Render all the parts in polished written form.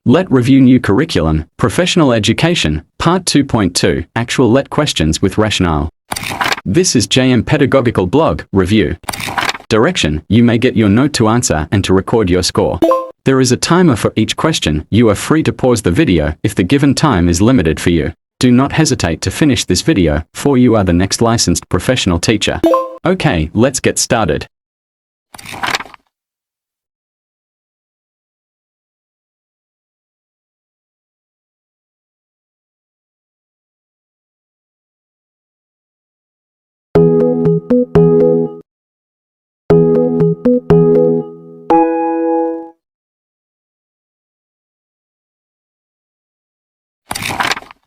Let review new curriculum, professional education, part 2.2, actual let questions with Rationale. This is JM Pedagogical Blog, Review. Direction, you may get your note to answer and to record your score. There is a timer for each question. You are free to pause the video if the given time is limited for you. Do not hesitate to finish this video, for you are the next licensed professional teacher. Okay, let's get started.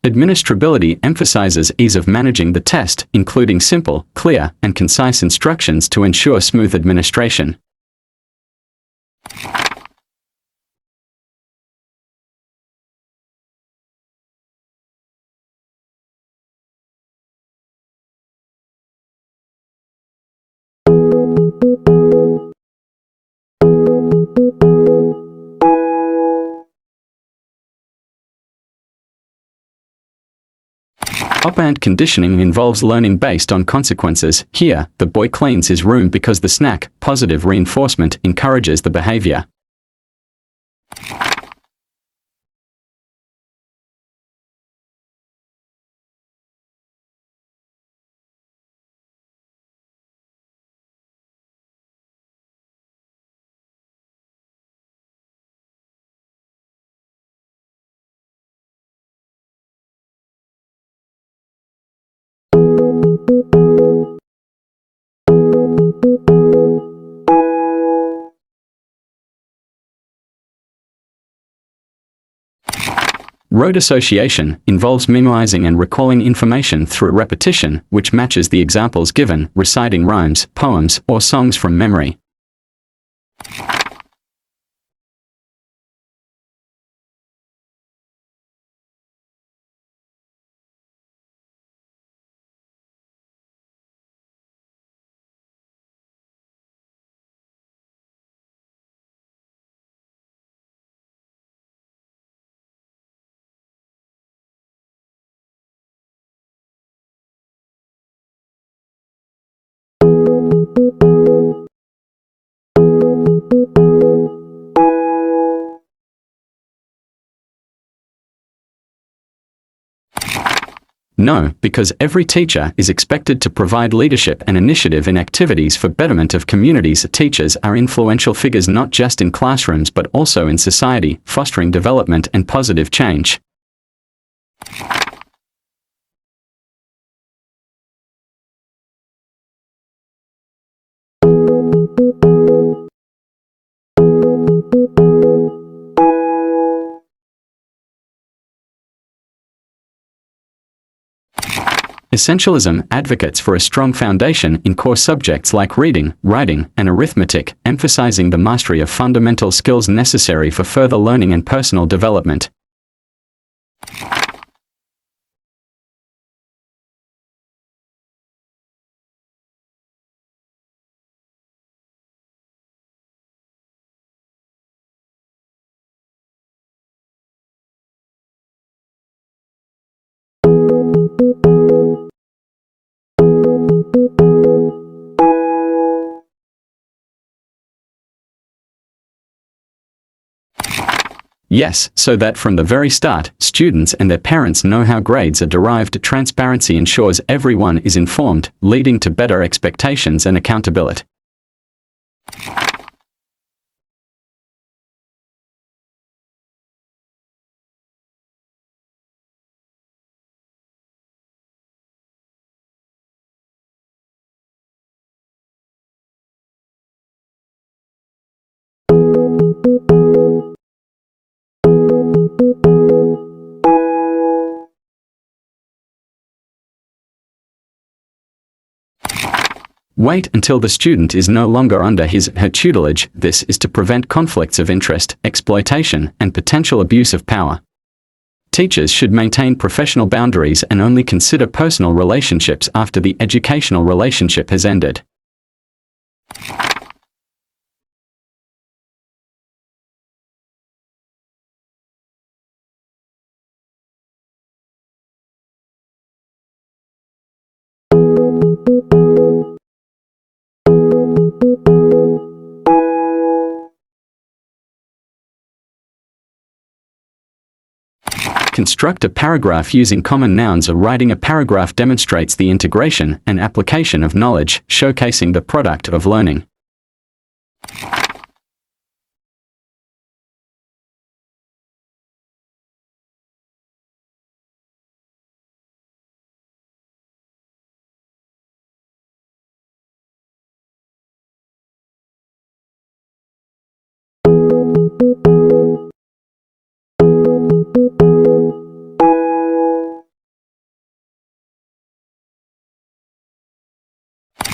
Administrability emphasizes ease of managing the test, including simple, clear, and concise instructions to ensure smooth administration. Operant conditioning involves learning based on consequences. Here, the boy cleans his room because the snack, positive reinforcement, encourages the behavior. Rote association involves memorizing and recalling information through repetition, which matches the examples given, reciting rhymes, poems, or songs from memory. No, because every teacher is expected to provide leadership and initiative in activities for betterment of communities. Teachers are influential figures not just in classrooms but also in society, fostering development and positive change. Essentialism advocates for a strong foundation in core subjects like reading, writing, and arithmetic, emphasizing the mastery of fundamental skills necessary for further learning and personal development. Yes, so that from the very start, students and their parents know how grades are derived. Transparency ensures everyone is informed, leading to better expectations and accountability. Wait until the student is no longer under his or her tutelage. This is to prevent conflicts of interest, exploitation, and potential abuse of power. Teachers should maintain professional boundaries and only consider personal relationships after the educational relationship has ended. Construct a paragraph using common nouns or writing a paragraph demonstrates the integration and application of knowledge, showcasing the product of learning.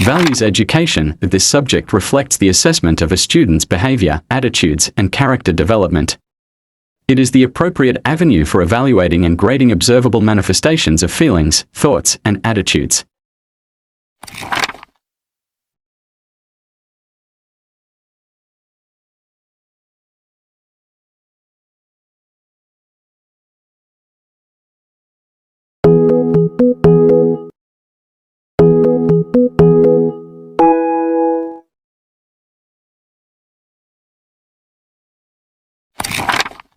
Values education. This subject reflects the assessment of a student's behavior, attitudes, and character development. It is the appropriate avenue for evaluating and grading observable manifestations of feelings, thoughts, and attitudes.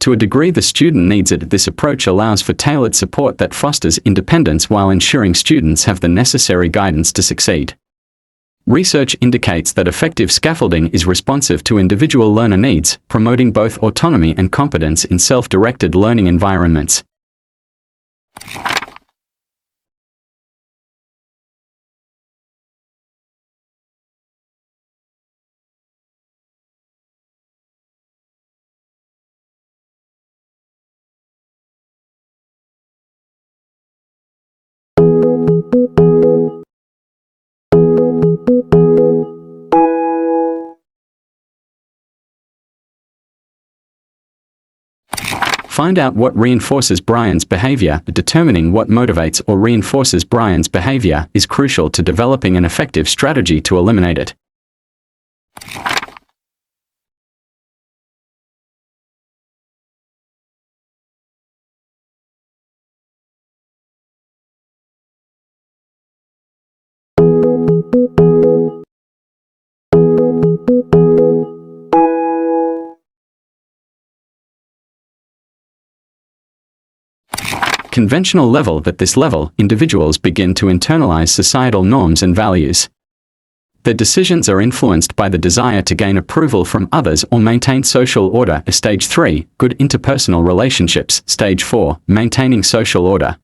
To a degree the student needs it. This approach allows for tailored support that fosters independence while ensuring students have the necessary guidance to succeed. Research indicates that effective scaffolding is responsive to individual learner needs, promoting both autonomy and competence in self-directed learning environments. Find out what reinforces Brian's behavior. Determining what motivates or reinforces Brian's behavior is crucial to developing an effective strategy to eliminate it. Conventional level. At this level, individuals begin to internalize societal norms and values. Their decisions are influenced by the desire to gain approval from others or maintain social order. Stage 3, good interpersonal relationships. Stage 4, maintaining social order.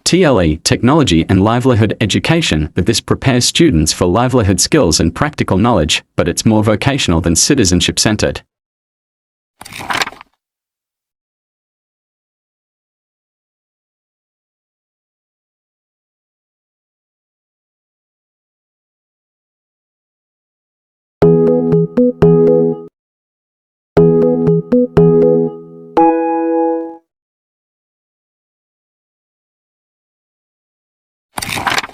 TLE, technology and livelihood education. This prepares students for livelihood skills and practical knowledge, but it's more vocational than citizenship-centered.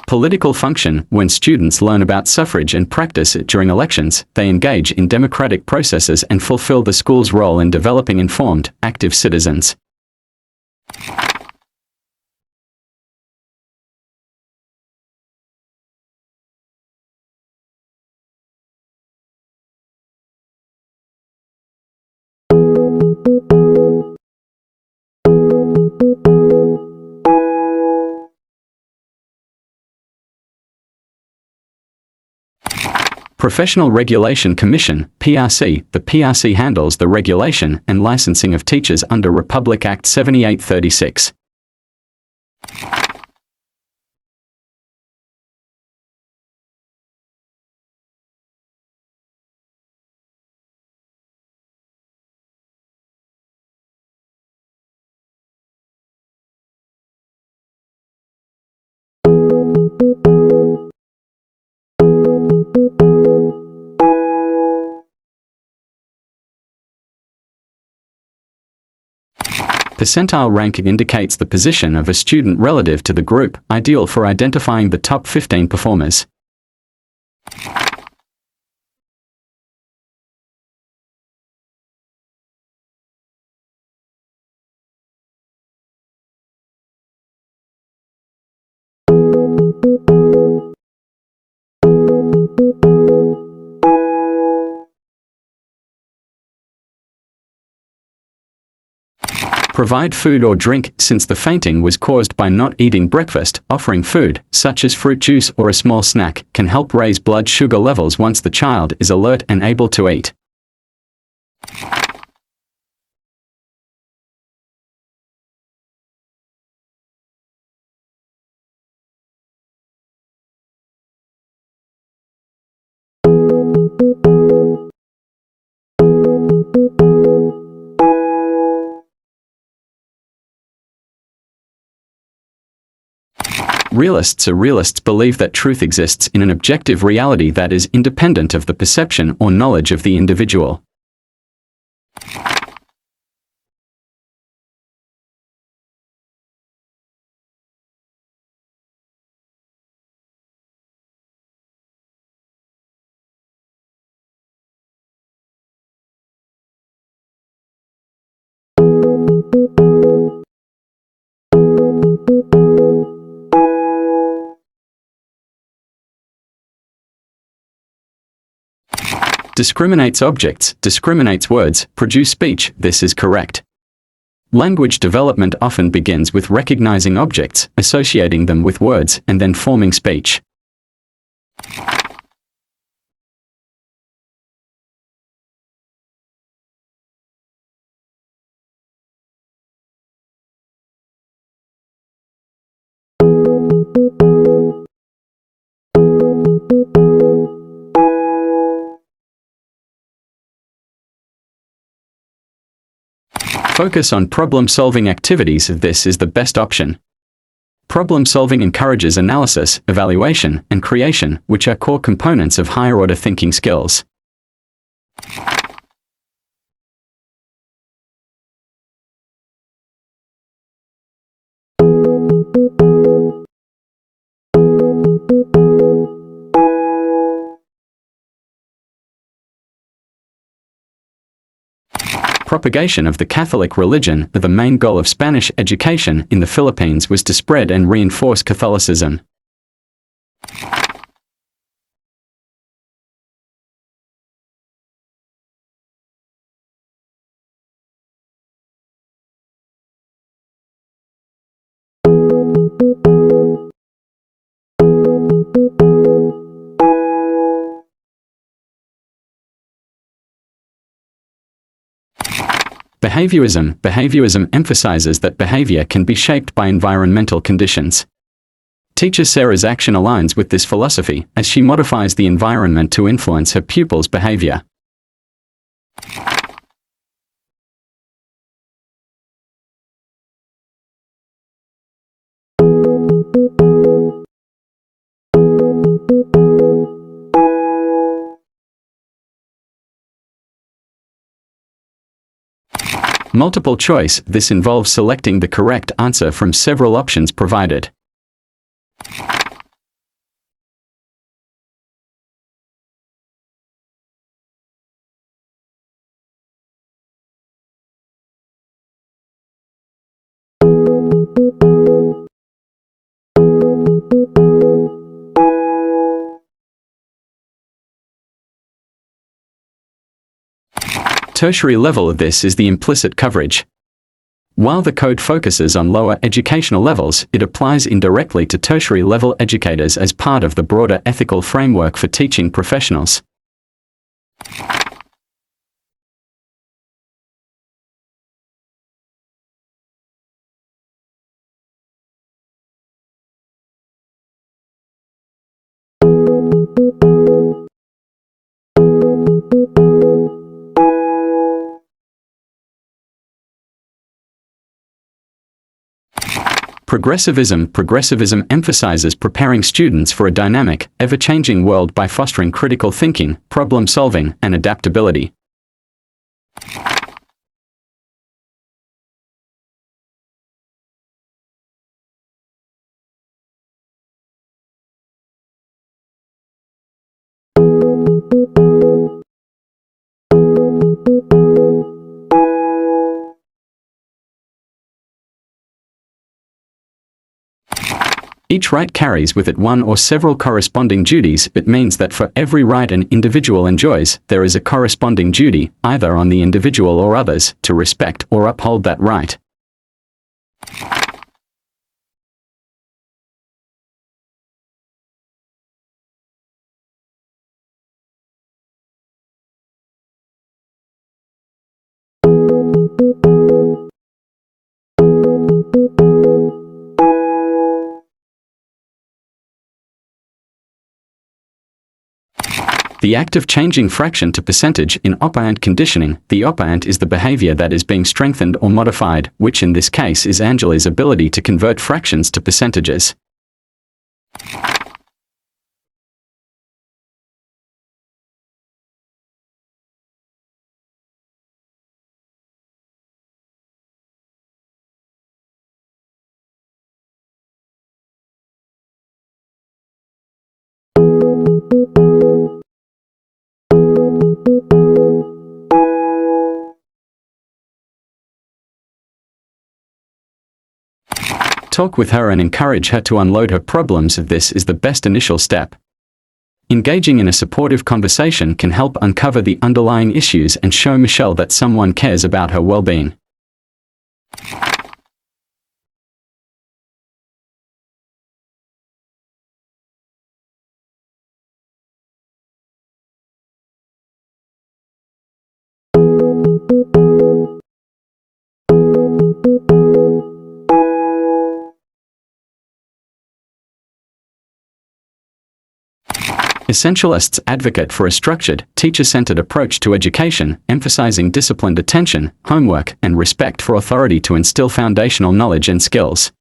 Political function. When students learn about suffrage and practice it during elections, they engage in democratic processes and fulfill the school's role in developing informed, active citizens. Professional Regulation Commission, PRC. The PRC handles the regulation and licensing of teachers under Republic Act 7836. Percentile ranking indicates the position of a student relative to the group, ideal for identifying the top 15 performers. Provide food or drink, since the fainting was caused by not eating breakfast. Offering food, such as fruit juice or a small snack, can help raise blood sugar levels once the child is alert and able to eat. Realists believe that truth exists in an objective reality that is independent of the perception or knowledge of the individual. Discriminates objects, discriminates words, produce speech. This is correct. Language development often begins with recognizing objects, associating them with words, and then forming speech. Focus on problem-solving activities. This is the best option. Problem-solving encourages analysis, evaluation, and creation, which are core components of higher-order thinking skills. Propagation of the Catholic religion. The main goal of Spanish education in the Philippines was to spread and reinforce Catholicism. Behaviorism emphasizes that behavior can be shaped by environmental conditions. Teacher Sarah's action aligns with this philosophy, as she modifies the environment to influence her pupils' behavior. Multiple choice. This involves selecting the correct answer from several options provided. Tertiary level. This is the implicit coverage. While the code focuses on lower educational levels, it applies indirectly to tertiary level educators as part of the broader ethical framework for teaching professionals. Progressivism emphasizes preparing students for a dynamic, ever-changing world by fostering critical thinking, problem-solving, and adaptability. Each right carries with it one or several corresponding duties. It means that for every right an individual enjoys, there is a corresponding duty, either on the individual or others, to respect or uphold that right. The act of changing fraction to percentage in operant conditioning. The operant is the behavior that is being strengthened or modified, which in this case is Angela's ability to convert fractions to percentages. Talk with her and encourage her to unload her problems. This is the best initial step. Engaging in a supportive conversation can help uncover the underlying issues and show Michelle that someone cares about her well-being. Essentialists advocate for a structured, teacher-centered approach to education, emphasizing disciplined attention, homework, and respect for authority to instill foundational knowledge and skills.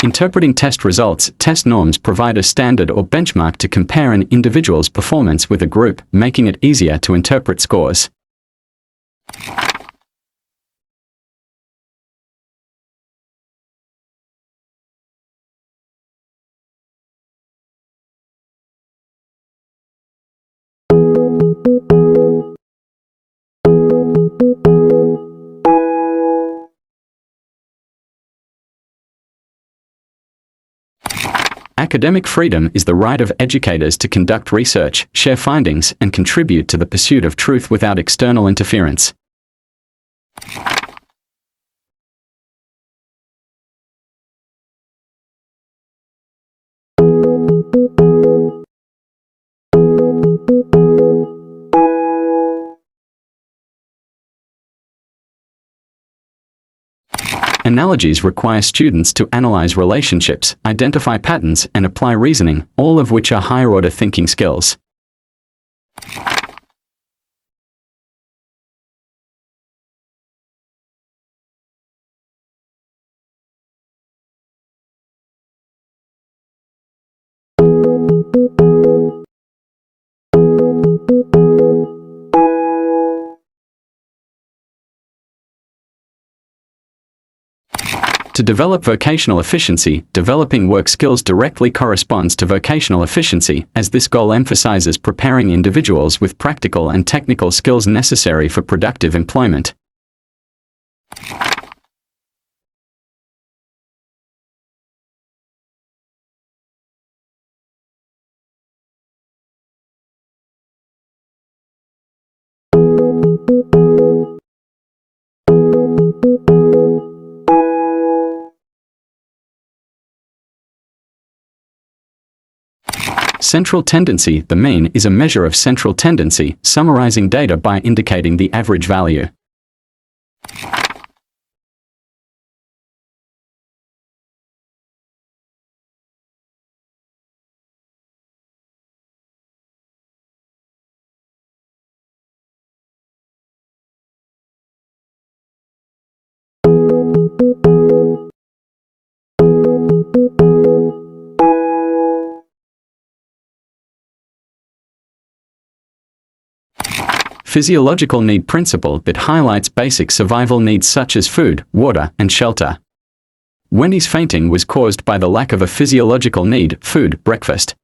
Interpreting test results. Test norms provide a standard or benchmark to compare an individual's performance with a group, making it easier to interpret scores. Academic freedom is the right of educators to conduct research, share findings, and contribute to the pursuit of truth without external interference. Analogies require students to analyze relationships, identify patterns, and apply reasoning, all of which are higher-order thinking skills. To develop vocational efficiency, developing work skills directly corresponds to vocational efficiency, as this goal emphasizes preparing individuals with practical and technical skills necessary for productive employment. Central tendency. The mean is a measure of central tendency, summarizing data by indicating the average value. Physiological need principle. It highlights basic survival needs such as food, water, and shelter. Wendy's fainting was caused by the lack of a physiological need, food, breakfast.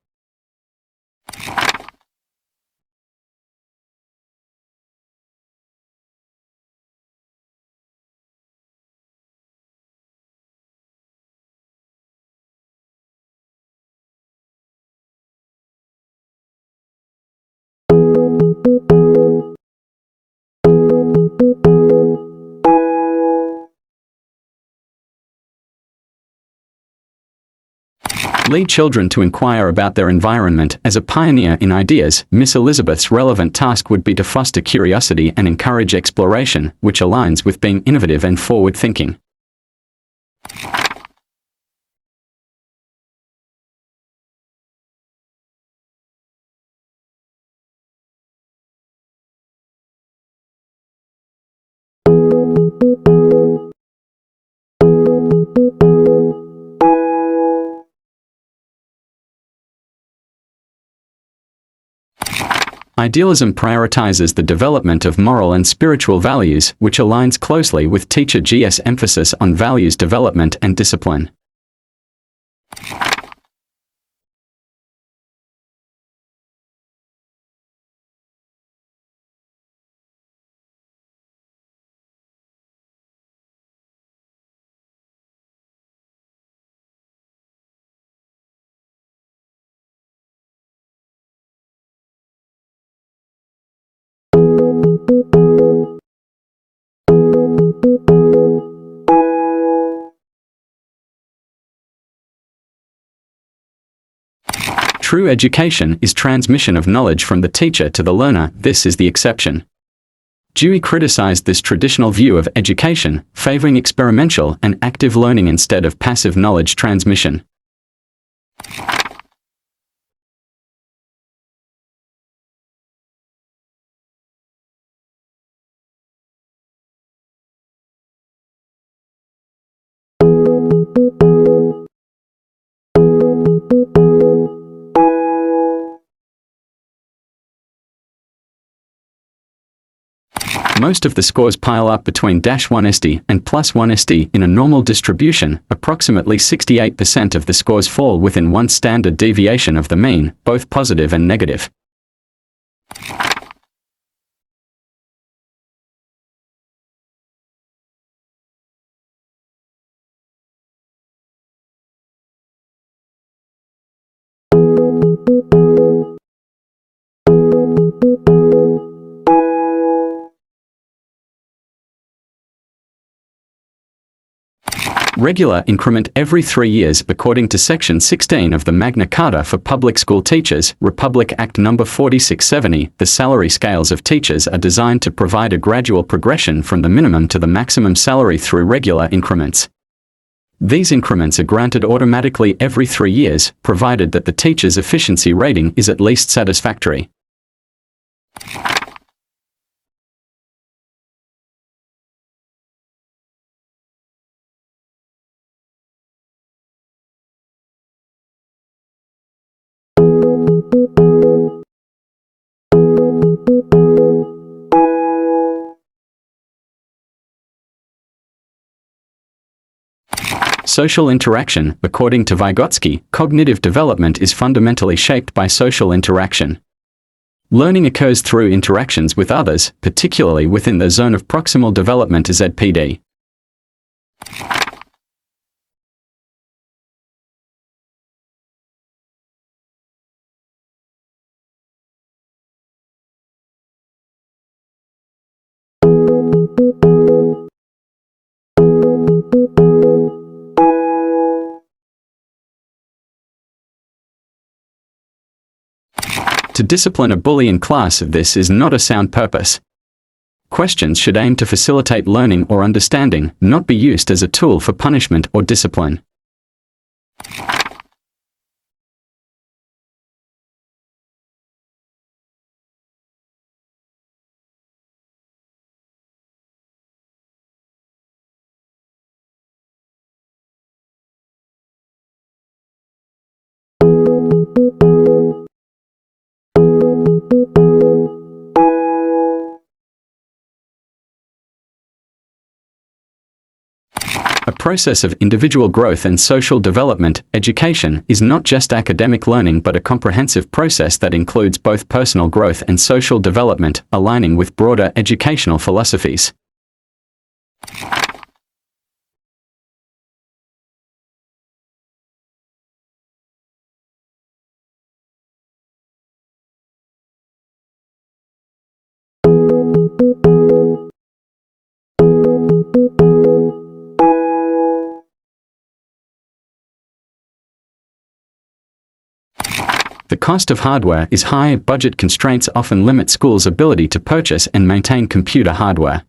Lead children to inquire about their environment. As a pioneer in ideas, Miss Elizabeth's relevant task would be to foster curiosity and encourage exploration, which aligns with being innovative and forward-thinking. Idealism prioritizes the development of moral and spiritual values, which aligns closely with Teacher G's emphasis on values development and discipline. True education is transmission of knowledge from the teacher to the learner. This is the exception. Dewey criticized this traditional view of education, favoring experimental and active learning instead of passive knowledge transmission. Most of the scores pile up between -1 SD and +1 SD in a normal distribution. Approximately 68% of the scores fall within one standard deviation of the mean, both positive and negative. Regular increment every 3 years according to Section 16 of the Magna Carta for Public School Teachers, Republic Act No. 4670. The salary scales of teachers are designed to provide a gradual progression from the minimum to the maximum salary through regular increments. These increments are granted automatically every 3 years, provided that the teacher's efficiency rating is at least satisfactory. Social interaction. According to Vygotsky, cognitive development is fundamentally shaped by social interaction. Learning occurs through interactions with others, particularly within the zone of proximal development (ZPD). To discipline a bully in class, this is not a sound purpose. Questions should aim to facilitate learning or understanding, not be used as a tool for punishment or discipline. A process of individual growth and social development. Education is not just academic learning but a comprehensive process that includes both personal growth and social development, aligning with broader educational philosophies. The cost of hardware is high. Budget constraints often limit schools' ability to purchase and maintain computer hardware.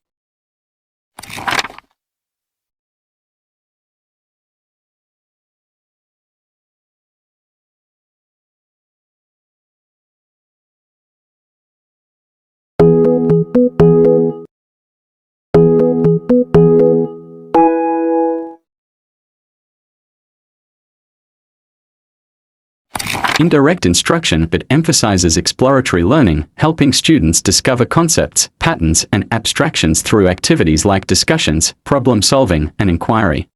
Indirect instruction, but emphasizes exploratory learning, helping students discover concepts, patterns, and abstractions through activities like discussions, problem solving, and inquiry.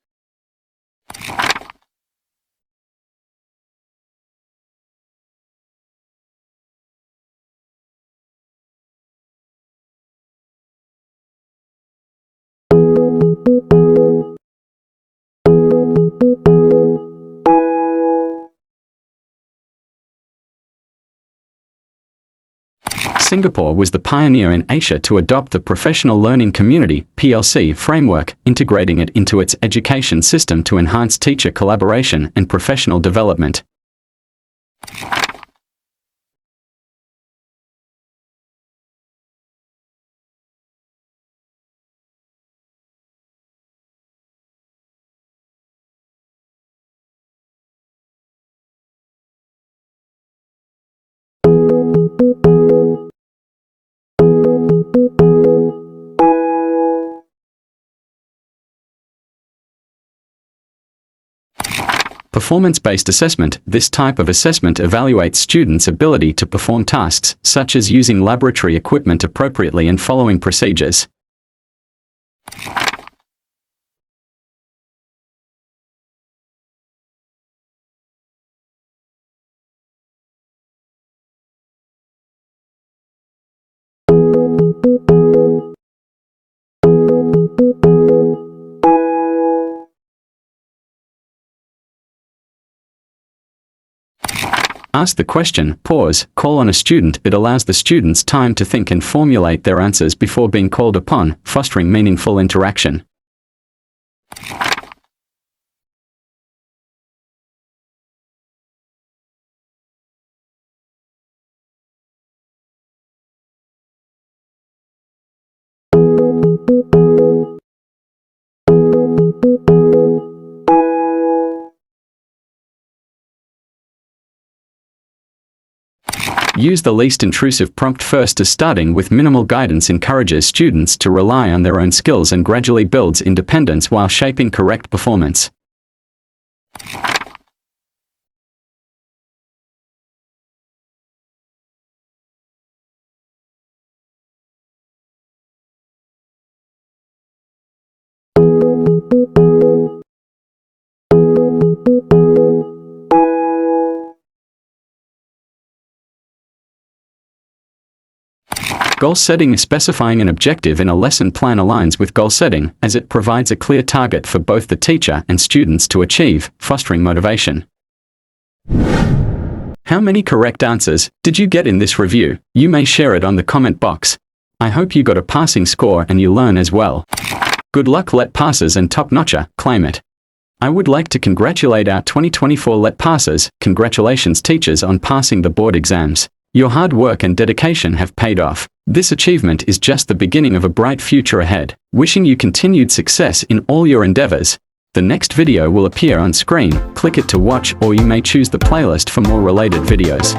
Singapore was the pioneer in Asia to adopt the Professional Learning Community (PLC) framework, integrating it into its education system to enhance teacher collaboration and professional development. Performance-based assessment. This type of assessment evaluates students' ability to perform tasks, such as using laboratory equipment appropriately and following procedures. Ask the question, pause, call on a student. It allows the students time to think and formulate their answers before being called upon, fostering meaningful interaction. Use the least intrusive prompt first, as starting with minimal guidance encourages students to rely on their own skills and gradually builds independence while shaping correct performance. Goal setting. Specifying an objective in a lesson plan aligns with goal setting, as it provides a clear target for both the teacher and students to achieve, fostering motivation. How many correct answers did you get in this review? You may share it on the comment box. I hope you got a passing score and you learn as well. Good luck, Let Passers and Top Notcher, claim it. I would like to congratulate our 2024 Let Passers. Congratulations teachers on passing the board exams. Your hard work and dedication have paid off. This achievement is just the beginning of a bright future ahead. Wishing you continued success in all your endeavors. The next video will appear on screen. Click it to watch, or you may choose the playlist for more related videos.